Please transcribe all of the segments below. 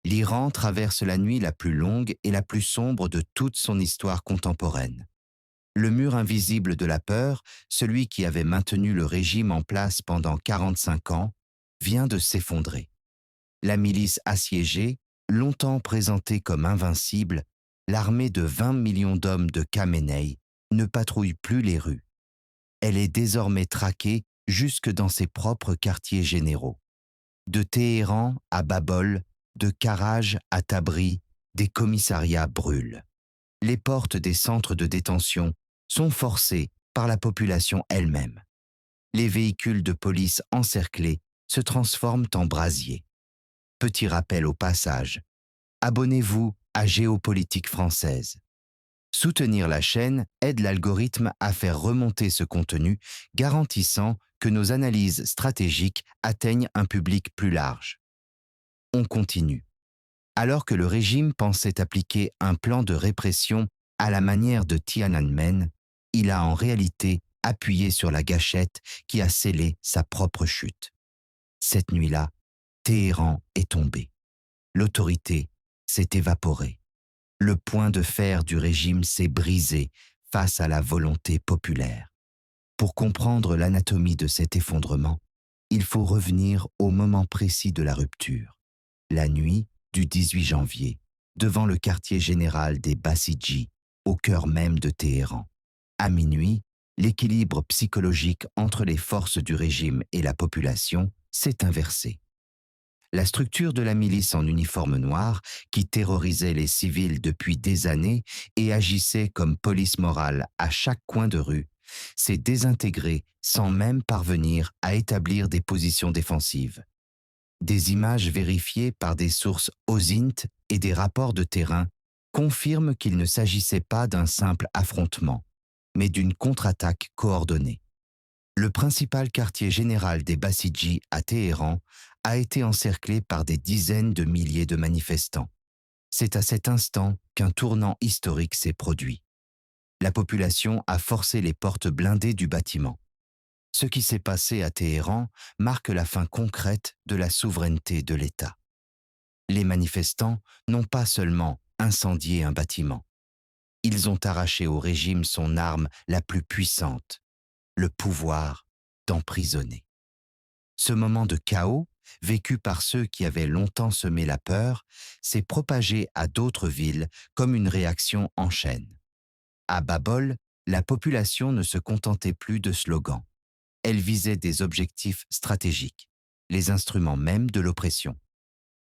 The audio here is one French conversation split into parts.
L'Iran traverse la nuit la plus longue et la plus sombre de toute son histoire contemporaine. Le mur invisible de la peur, celui qui avait maintenu le régime en place pendant 45 ans, vient de s'effondrer. La milice assiégée, longtemps présentée comme invincible, l'armée de 20 millions d'hommes de Khamenei ne patrouille plus les rues. Elle est désormais traquée jusque dans ses propres quartiers généraux. De Téhéran à Babol, de Karaj à Tabri, des commissariats brûlent. Les portes des centres de détention sont forcées par la population elle-même. Les véhicules de police encerclés se transforment en brasiers. Petit rappel au passage, abonnez-vous à Géopolitique française. Soutenir la chaîne aide l'algorithme à faire remonter ce contenu, garantissant que nos analyses stratégiques atteignent un public plus large. On continue. Alors que le régime pensait appliquer un plan de répression à la manière de Tiananmen, il a en réalité appuyé sur la gâchette qui a scellé sa propre chute. Cette nuit-là, Téhéran est tombé. L'autorité s'est évaporée. Le point de fer du régime s'est brisé face à la volonté populaire. Pour comprendre l'anatomie de cet effondrement, il faut revenir au moment précis de la rupture, la nuit du 18 janvier, devant le quartier général des Bassidji, au cœur même de Téhéran. À minuit, l'équilibre psychologique entre les forces du régime et la population s'est inversé. La structure de la milice en uniforme noir, qui terrorisait les civils depuis des années et agissait comme police morale à chaque coin de rue, s'est désintégrée sans même parvenir à établir des positions défensives. Des images vérifiées par des sources OSINT et des rapports de terrain confirment qu'il ne s'agissait pas d'un simple affrontement, mais d'une contre-attaque coordonnée. Le principal quartier général des Bassidji à Téhéran a été encerclé par des dizaines de milliers de manifestants. C'est à cet instant qu'un tournant historique s'est produit. La population a forcé les portes blindées du bâtiment. Ce qui s'est passé à Téhéran marque la fin concrète de la souveraineté de l'État. Les manifestants n'ont pas seulement incendié un bâtiment. Ils ont arraché au régime son arme la plus puissante, le pouvoir d'emprisonner. Ce moment de chaos, vécu par ceux qui avaient longtemps semé la peur, s'est propagé à d'autres villes comme une réaction en chaîne. À Babol, la population ne se contentait plus de slogans. Elle visait des objectifs stratégiques, les instruments même de l'oppression.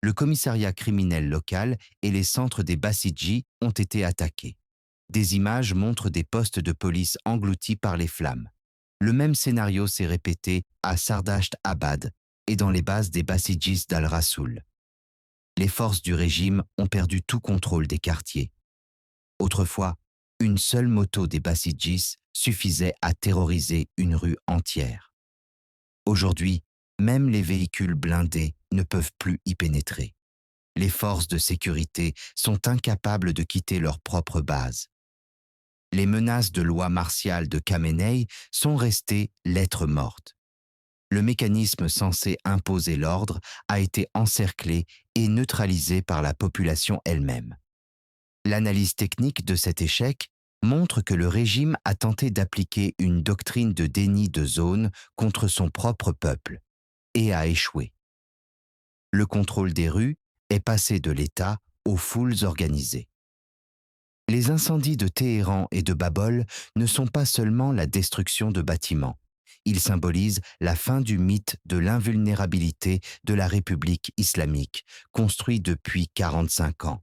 Le commissariat criminel local et les centres des Bassidji ont été attaqués. Des images montrent des postes de police engloutis par les flammes. Le même scénario s'est répété à Sardasht Abad et dans les bases des Bassidjis d'Al-Rasoul. Les forces du régime ont perdu tout contrôle des quartiers. Autrefois, une seule moto des Bassidjis suffisait à terroriser une rue entière. Aujourd'hui, même les véhicules blindés ne peuvent plus y pénétrer. Les forces de sécurité sont incapables de quitter leur propre base. Les menaces de loi martiale de Khamenei sont restées lettre morte. Le mécanisme censé imposer l'ordre a été encerclé et neutralisé par la population elle-même. L'analyse technique de cet échec montre que le régime a tenté d'appliquer une doctrine de déni de zone contre son propre peuple et a échoué. Le contrôle des rues est passé de l'État aux foules organisées. Les incendies de Téhéran et de Babol ne sont pas seulement la destruction de bâtiments. Ils symbolisent la fin du mythe de l'invulnérabilité de la République islamique, construit depuis 45 ans.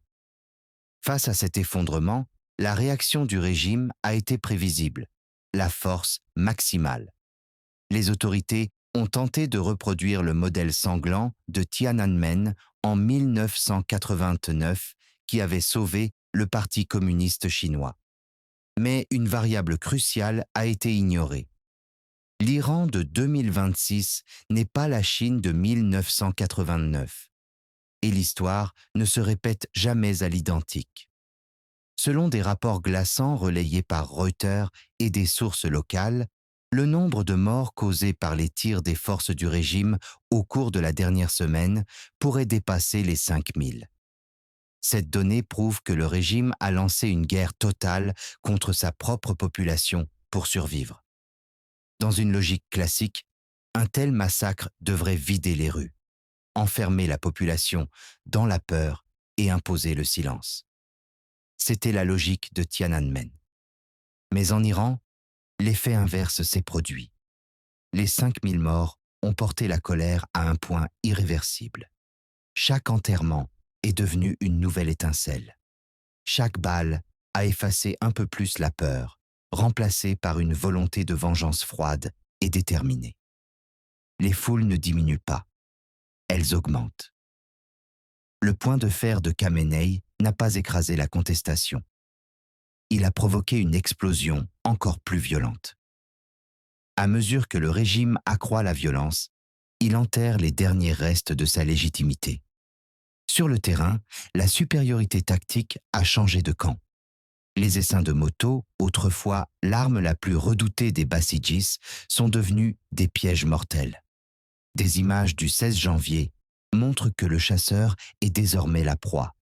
Face à cet effondrement, la réaction du régime a été prévisible, la force maximale. Les autorités ont tenté de reproduire le modèle sanglant de Tiananmen en 1989 qui avait sauvé le Parti communiste chinois. Mais une variable cruciale a été ignorée. L'Iran de 2026 n'est pas la Chine de 1989. Et l'histoire ne se répète jamais à l'identique. Selon des rapports glaçants relayés par Reuters et des sources locales, le nombre de morts causés par les tirs des forces du régime au cours de la dernière semaine pourrait dépasser les 5000. Cette donnée prouve que le régime a lancé une guerre totale contre sa propre population pour survivre. Dans une logique classique, un tel massacre devrait vider les rues, enfermer la population dans la peur et imposer le silence. C'était la logique de Tiananmen. Mais en Iran, l'effet inverse s'est produit. Les 5000 morts ont porté la colère à un point irréversible. Chaque enterrement est devenu une nouvelle étincelle. Chaque balle a effacé un peu plus la peur, remplacée par une volonté de vengeance froide et déterminée. Les foules ne diminuent pas, elles augmentent. Le point de fer de Khamenei n'a pas écrasé la contestation. Il a provoqué une explosion encore plus violente. À mesure que le régime accroît la violence, il enterre les derniers restes de sa légitimité. Sur le terrain, la supériorité tactique a changé de camp. Les essaims de moto, autrefois l'arme la plus redoutée des Basijis, sont devenus des pièges mortels. Des images du 16 janvier montrent que le chasseur est désormais la proie.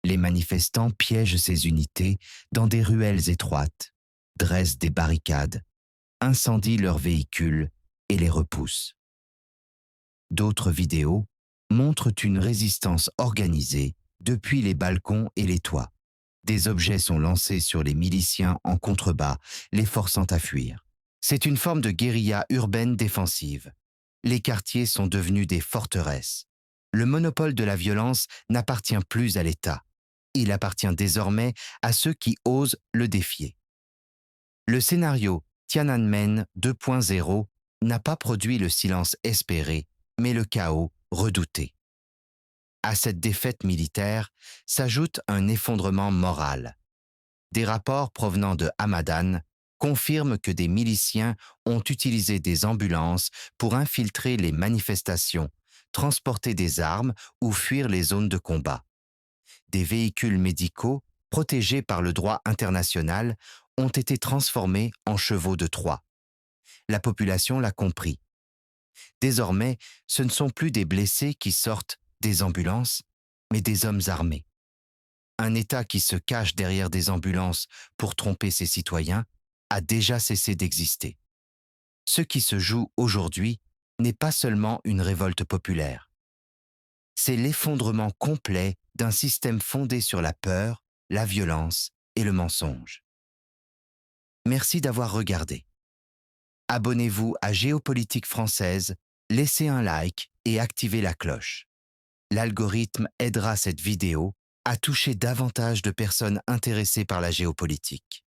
Les manifestants piègent ces unités dans des ruelles étroites, dressent des barricades, incendient leurs véhicules et les repoussent. D'autres vidéos montrent une résistance organisée depuis les balcons et les toits. Des objets sont lancés sur les miliciens en contrebas, les forçant à fuir. C'est une forme de guérilla urbaine défensive. Les quartiers sont devenus des forteresses. Le monopole de la violence n'appartient plus à l'État. Il appartient désormais à ceux qui osent le défier. Le scénario Tiananmen 2.0 n'a pas produit le silence espéré, mais le chaos redouté. À cette défaite militaire s'ajoute un effondrement moral. Des rapports provenant de Hamadan confirment que des miliciens ont utilisé des ambulances pour infiltrer les manifestations, transporter des armes ou fuir les zones de combat. Des véhicules médicaux, protégés par le droit international, ont été transformés en chevaux de Troie. La population l'a compris. Désormais, ce ne sont plus des blessés qui sortent des ambulances, mais des hommes armés. Un État qui se cache derrière des ambulances pour tromper ses citoyens a déjà cessé d'exister. Ce qui se joue aujourd'hui n'est pas seulement une révolte populaire. C'est l'effondrement complet d'un système fondé sur la peur, la violence et le mensonge. Merci d'avoir regardé. Abonnez-vous à Géopolitique française, laissez un like et activez la cloche. L'algorithme aidera cette vidéo à toucher davantage de personnes intéressées par la géopolitique.